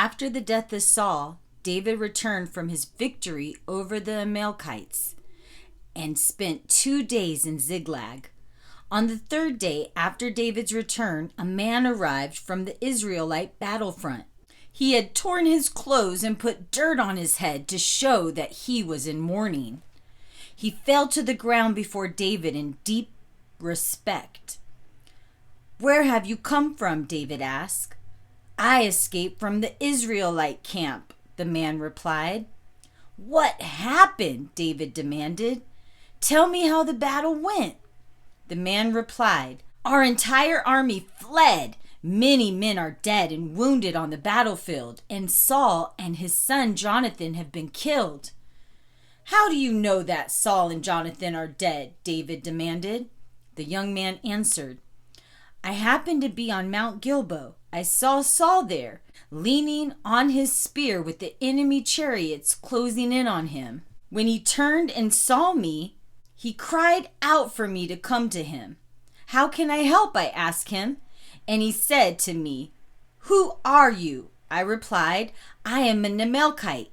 After the death of Saul, David returned from his victory over the Amalekites and spent 2 days in Ziklag. On the 3rd day after David's return, a man arrived from the Israelite battlefront. He had torn his clothes and put dirt on his head to show that he was in mourning. He fell to the ground before David in deep respect. "Where have you come from?" David asked. "I escaped from the Israelite camp," the man replied. "What happened?" David demanded. "Tell me how the battle went." The man replied, "Our entire army fled. Many men are dead and wounded on the battlefield, and Saul and his son Jonathan have been killed." "How do you know that Saul and Jonathan are dead?" David demanded. The young man answered, "I happened to be on Mount Gilboa. I saw Saul there, leaning on his spear with the enemy chariots closing in on him. When he turned and saw me, he cried out for me to come to him. 'How can I help?' I asked him. And he said to me, 'Who are you?' I replied, 'I am an Amalekite.'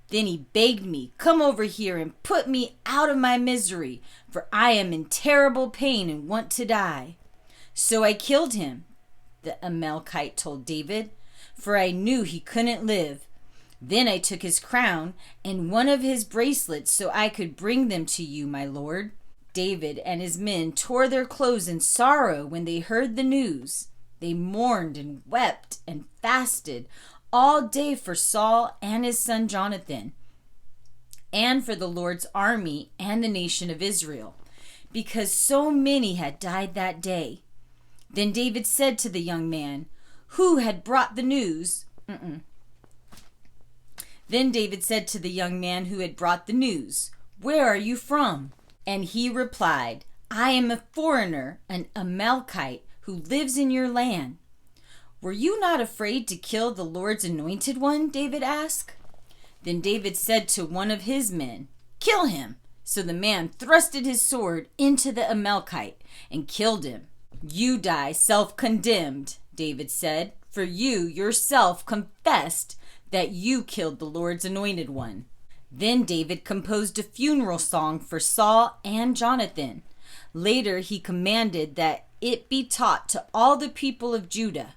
Then he begged me, 'Come over here and put me out of my misery, for I am in terrible pain and want to die.' So I killed him," the Amalekite told David, "for I knew he couldn't live. Then I took his crown and one of his bracelets so I could bring them to you, my lord." David and his men tore their clothes in sorrow when they heard the news. They mourned and wept and fasted all day for Saul and his son Jonathan, and for the Lord's army and the nation of Israel, because so many had died that day. Then David said to the young man who had brought the news, "Where are you from?" And he replied, "I am a foreigner, an Amalekite, who lives in your land." "Were you not afraid to kill the Lord's anointed one?" David asked. Then David said to one of his men, "Kill him." So the man thrusted his sword into the Amalekite and killed him. "You die self-condemned," David said, "for you yourself confessed that you killed the Lord's anointed one." Then David composed a funeral song for Saul and Jonathan. Later he commanded that it be taught to all the people of Judah.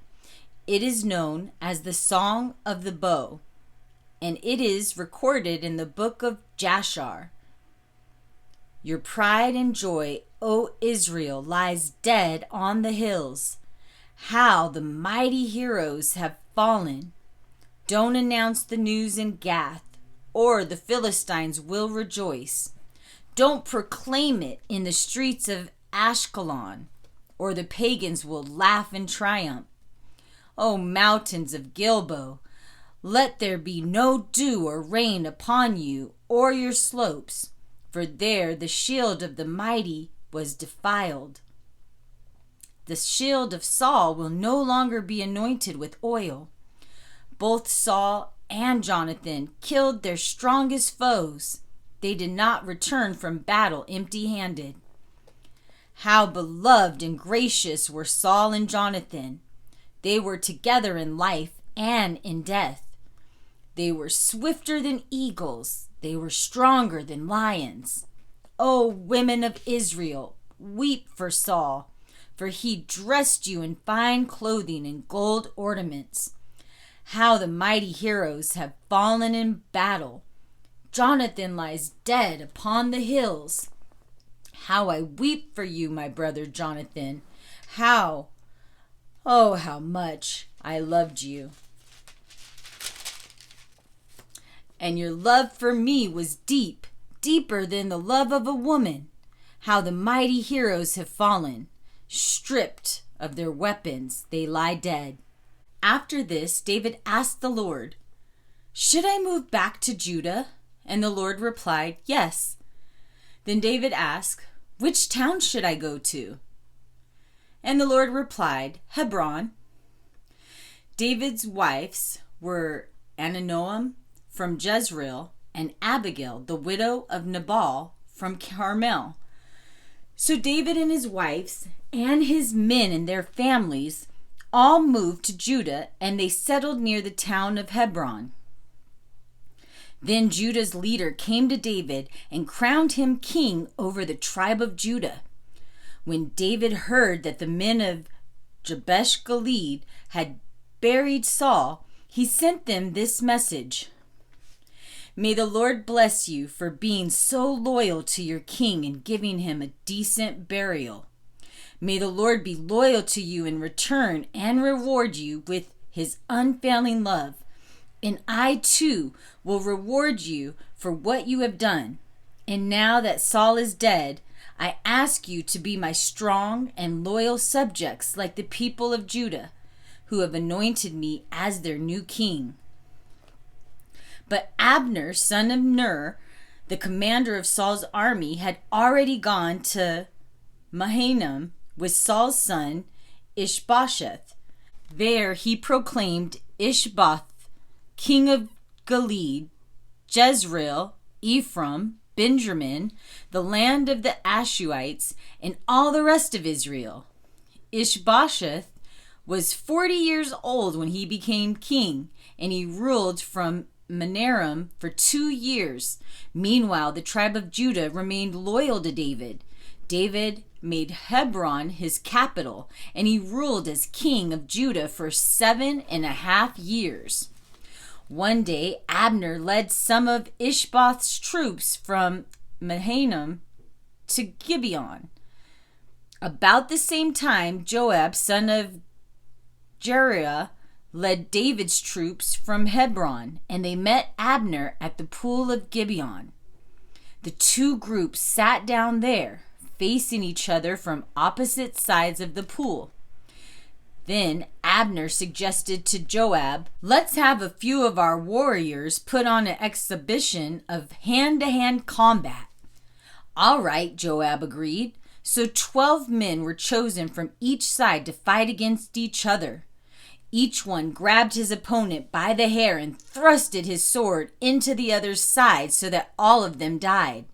It is known as the Song of the Bow, and it is recorded in the book of Jashar. "Your pride and joy, O Israel, lies dead on the hills. How the mighty heroes have fallen. Don't announce the news in Gath, or the Philistines will rejoice. Don't proclaim it in the streets of Ashkelon, or the pagans will laugh in triumph. O mountains of Gilboa, let there be no dew or rain upon you or your slopes, for there the shield of the mighty was defiled. The shield of Saul will no longer be anointed with oil. Both Saul and Jonathan killed their strongest foes. They did not return from battle empty-handed. How beloved and gracious were Saul and Jonathan. They were together in life and in death. They were swifter than eagles. They were stronger than lions. O women of Israel, weep for Saul, for he dressed you in fine clothing and gold ornaments. How the mighty heroes have fallen in battle. Jonathan lies dead upon the hills. How I weep for you, my brother Jonathan. How much I loved you. And your love for me was deep, deeper than the love of a woman. How the mighty heroes have fallen. Stripped of their weapons, they lie dead." After this, David asked the Lord, "Should I move back to Judah?" And the Lord replied, "Yes." Then David asked, "Which town should I go to?" And the Lord replied, "Hebron." David's wives were Ahinoam from Jezreel and Abigail, the widow of Nabal from Carmel. So David and his wives and his men and their families all moved to Judah, and they settled near the town of Hebron. Then Judah's leader came to David and crowned him king over the tribe of Judah. When David heard that the men of Jabesh Gilead had buried Saul, he sent them this message: "May the Lord bless you for being so loyal to your king and giving him a decent burial. May the Lord be loyal to you in return and reward you with his unfailing love. And I too will reward you for what you have done. And now that Saul is dead, I ask you to be my strong and loyal subjects like the people of Judah, who have anointed me as their new king." But Abner, son of Ner, the commander of Saul's army, had already gone to Mahanaim with Saul's son Ishbosheth. There he proclaimed Ishbosheth king of Gilead, Jezreel, Ephraim, Benjamin, the land of the Ashuites, and all the rest of Israel. Ishbosheth was 40 years old when he became king, and he ruled from Mahanaim for 2 years. Meanwhile, the tribe of Judah remained loyal to David. David made Hebron his capital, and he ruled as king of Judah for 7.5 years. One day, Abner led some of Ishbosheth's troops from Mahanaim to Gibeon. About the same time, Joab, son of Jeruiah, led David's troops from Hebron, and they met Abner at the pool of Gibeon. The two groups sat down there, facing each other from opposite sides of the pool. Then Abner suggested to Joab, "Let's have a few of our warriors put on an exhibition of hand-to-hand combat." "All right," Joab agreed. So 12 men were chosen from each side to fight against each other. Each one grabbed his opponent by the hair and thrusted his sword into the other's side so that all of them died.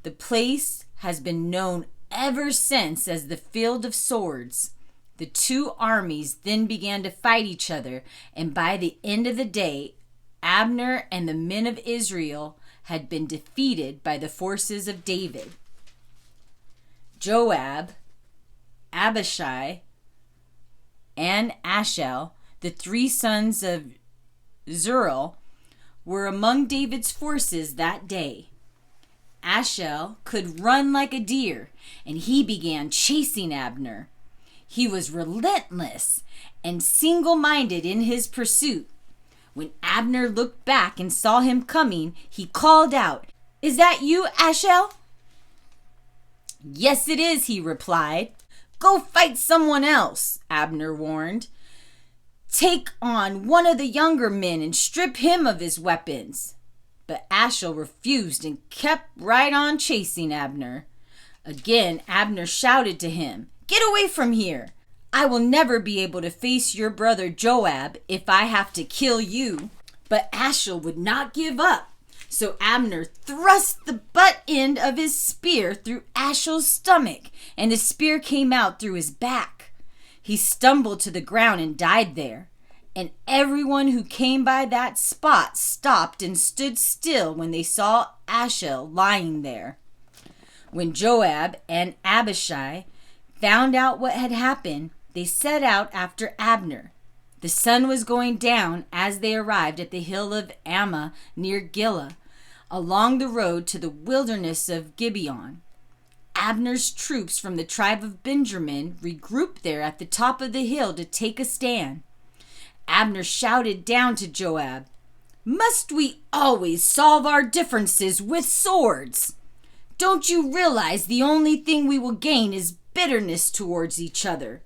The place has been known ever since as the Field of Swords. The two armies then began to fight each other, and by the end of the day, Abner and the men of Israel had been defeated by the forces of David. Joab, Abishai, and Ashel, the 3 sons of Zeruiah, were among David's forces that day. Ashel could run like a deer, and he began chasing Abner. He was relentless and single-minded in his pursuit. When Abner looked back and saw him coming, he called out, "Is that you, Ashel?" "Yes, it is," he replied. "Go fight someone else," Abner warned. "Take on one of the younger men and strip him of his weapons." But Ashel refused and kept right on chasing Abner. Again, Abner shouted to him, "Get away from here! I will never be able to face your brother Joab if I have to kill you." But Ashel would not give up. So Abner thrust the butt end of his spear through Ashel's stomach, and the spear came out through his back. He stumbled to the ground and died there. And everyone who came by that spot stopped and stood still when they saw Ashel lying there. When Joab and Abishai found out what had happened, they set out after Abner. The sun was going down as they arrived at the hill of Ammah near Gilah, along the road to the wilderness of Gibeon. Abner's troops from the tribe of Benjamin regrouped there at the top of the hill to take a stand. Abner shouted down to Joab, "Must we always solve our differences with swords? Don't you realize the only thing we will gain is bitterness towards each other?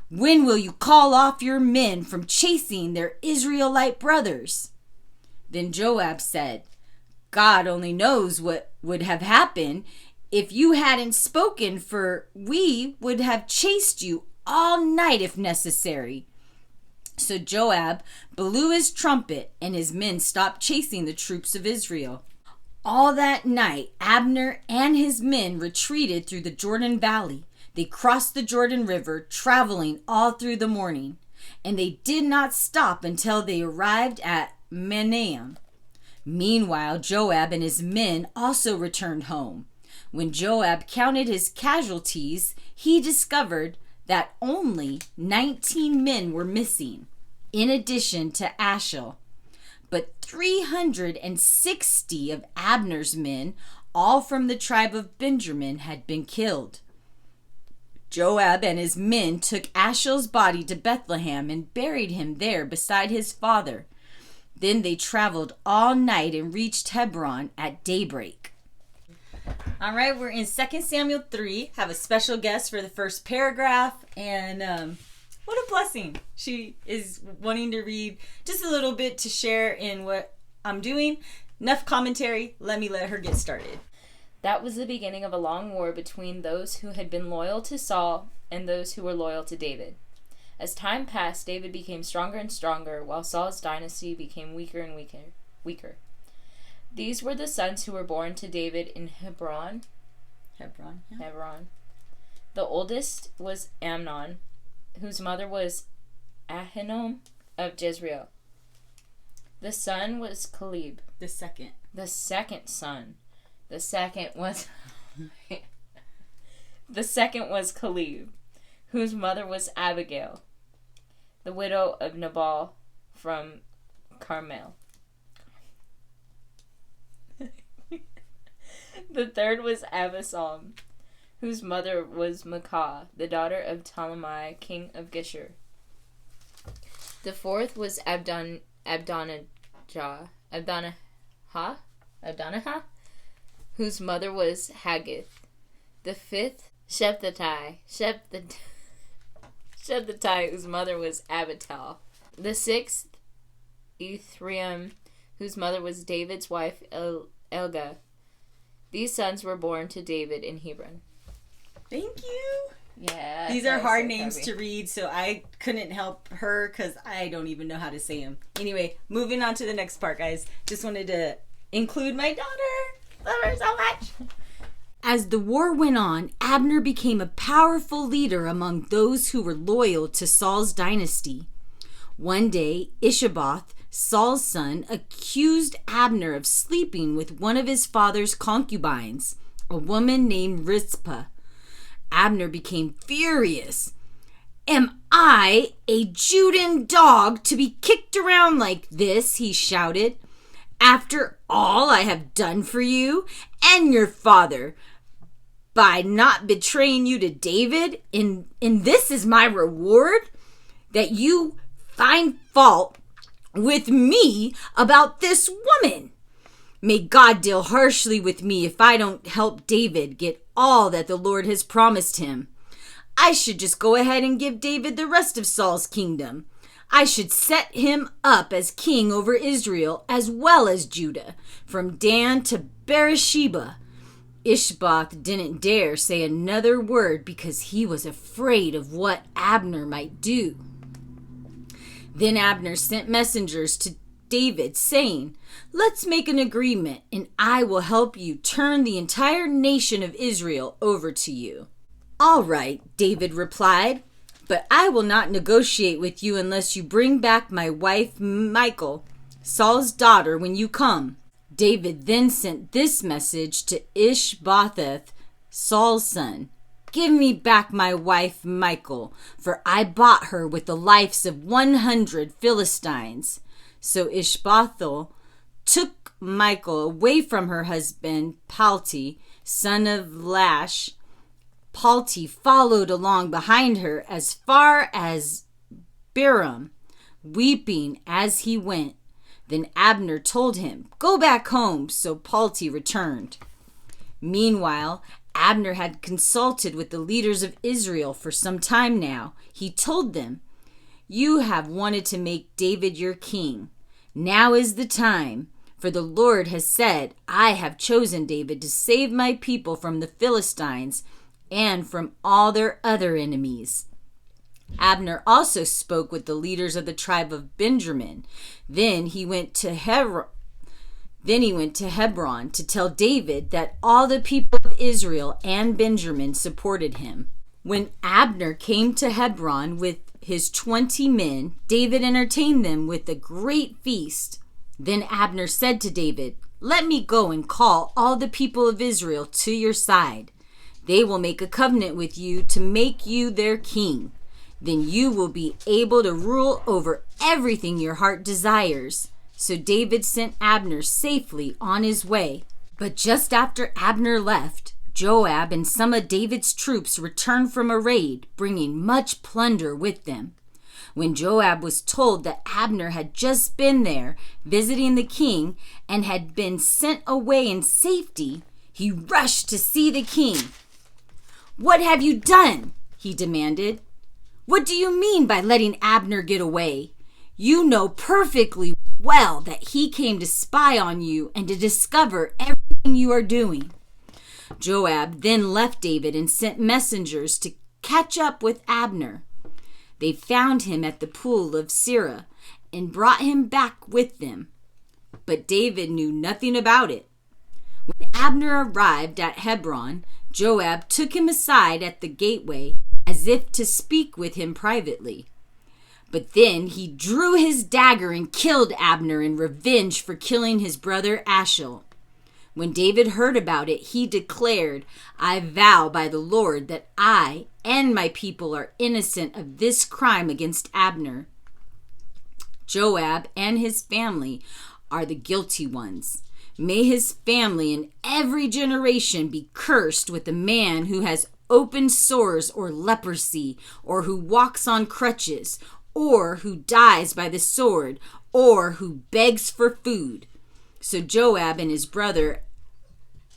When will you call off your men from chasing their Israelite brothers?" Then Joab said, "God only knows what would have happened if you hadn't spoken, for we would have chased you all night if necessary." So Joab blew his trumpet, and his men stopped chasing the troops of Israel. All that night, Abner and his men retreated through the Jordan Valley. They crossed the Jordan River, traveling all through the morning, and they did not stop until they arrived at Mourning. Meanwhile, Joab and his men also returned home. When Joab counted his casualties, he discovered that only 19 men were missing, in addition to Ashel. But 360 of Abner's men, all from the tribe of Benjamin, had been killed. Joab and his men took Ashel's body to Bethlehem and buried him there beside his father. Then they traveled all night and reached Hebron at daybreak. All right, we're in 2 Samuel 3. Have a special guest for the first paragraph. And what a blessing. She is wanting to read just a little bit to share in what I'm doing. Enough commentary. Let her get started. That was the beginning of a long war between those who had been loyal to Saul and those who were loyal to David. As time passed, David became stronger and stronger, while Saul's dynasty became weaker and weaker. These were the sons who were born to David in Hebron. Hebron. The oldest was Amnon, whose mother was Ahinoam of Jezreel. The son was Caleb. The second son. The second was Caleb, whose mother was Abigail, the widow of Nabal from Carmel. The third was Absalom, whose mother was Maacah, the daughter of Talmai, king of Geshur. The fourth was Abdonijah, whose mother was Haggith. The fifth, Shephthai, whose mother was Abital. The sixth, Ithream, whose mother was David's wife Elga. These sons were born to David in Hebron. Thank you. Yeah. These are hard names to read, so I couldn't help her because I don't even know how to say them. Anyway, moving on to the next part, guys. Just wanted to include my daughter. Love her so much. As the war went on, Abner became a powerful leader among those who were loyal to Saul's dynasty. One day, Ishbosheth, Saul's son, accused Abner of sleeping with one of his father's concubines, a woman named Rizpah. Abner became furious. "Am I a Judan dog to be kicked around like this?" he shouted. "After all I have done for you and your father by not betraying you to David, and this is my reward? That you find fault with me about this woman? May God deal harshly with me if I don't help David get all that the Lord has promised him. I should just go ahead and give David the rest of Saul's kingdom. I should set him up as king over Israel as well as Judah, from Dan to Beersheba." Ishbosheth didn't dare say another word because he was afraid of what Abner might do. Then Abner sent messengers to David, saying, "Let's make an agreement, and I will help you turn the entire nation of Israel over to you." "All right," David replied, "but I will not negotiate with you unless you bring back my wife Michal, Saul's daughter, when you come." David then sent this message to Ishbosheth, Saul's son. "Give me back my wife Michal, for I bought her with the lives of 100 Philistines." So Ishbosheth took Michal away from her husband Palti, son of Lash. Palti followed along behind her as far as Biram, weeping as he went. Then Abner told him, "Go back home," so Palti returned. Meanwhile, Abner had consulted with the leaders of Israel for some time now. He told them, "You have wanted to make David your king. Now is the time, for the Lord has said, I have chosen David to save my people from the Philistines and from all their other enemies." Abner also spoke with the leaders of the tribe of Benjamin. Then he went to Hebron to tell David that all the people of Israel and Benjamin supported him. When Abner came to Hebron with his 20 men, David entertained them with a great feast. Then Abner said to David, "Let me go and call all the people of Israel to your side. They will make a covenant with you to make you their king. Then you will be able to rule over everything your heart desires." So David sent Abner safely on his way. But just after Abner left, Joab and some of David's troops returned from a raid, bringing much plunder with them. When Joab was told that Abner had just been there visiting the king and had been sent away in safety, he rushed to see the king. "What have you done?" he demanded. "What do you mean by letting Abner get away? You know perfectly well that he came to spy on you and to discover everything you are doing." Joab then left David and sent messengers to catch up with Abner. They found him at the pool of Sirah and brought him back with them. But David knew nothing about it. When Abner arrived at Hebron, Joab took him aside at the gateway as if to speak with him privately. But then he drew his dagger and killed Abner in revenge for killing his brother Ashel. When David heard about it, he declared, "I vow by the Lord that I and my people are innocent of this crime against Abner. Joab and his family are the guilty ones. May his family in every generation be cursed with a man who has open sores or leprosy, or who walks on crutches, or who dies by the sword, or who begs for food." So Joab and his brother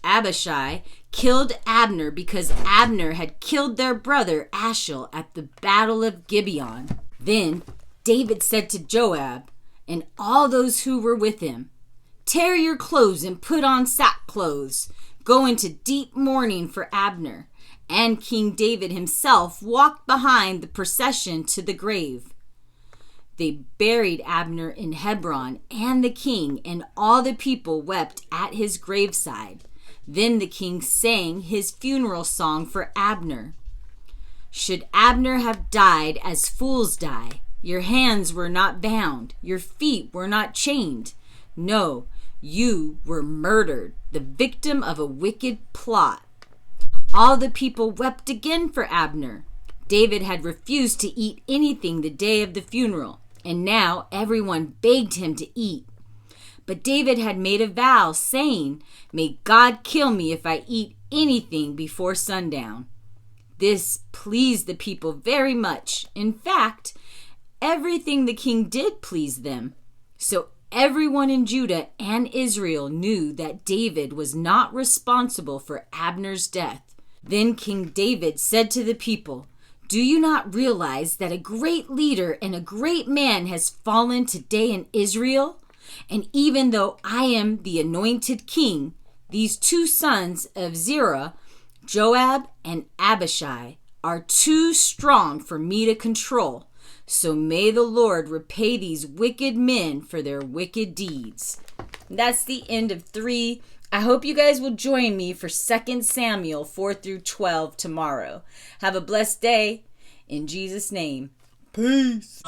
Abishai killed Abner because Abner had killed their brother Ashel at the battle of Gibeon. Then David said to Joab and all those who were with him, "Tear your clothes and put on sackcloths. Go into deep mourning for Abner." And King David himself walked behind the procession to the grave. They buried Abner in Hebron, and the king and all the people wept at his graveside. Then the king sang his funeral song for Abner. "Should Abner have died as fools die, your hands were not bound, your feet were not chained. No, you were murdered, the victim of a wicked plot." All the people wept again for Abner. David had refused to eat anything the day of the funeral, and now everyone begged him to eat. But David had made a vow, saying, "May God kill me if I eat anything before sundown." This pleased the people very much. In fact, everything the king did pleased them. So everyone in Judah and Israel knew that David was not responsible for Abner's death. Then King David said to the people, "Do you not realize that a great leader and a great man has fallen today in Israel? And even though I am the anointed king, these two sons of Zerah, Joab and Abishai, are too strong for me to control. So may the Lord repay these wicked men for their wicked deeds." That's the end of 3. I hope you guys will join me for 2 Samuel 4 through 12 tomorrow. Have a blessed day. In Jesus' name. Peace.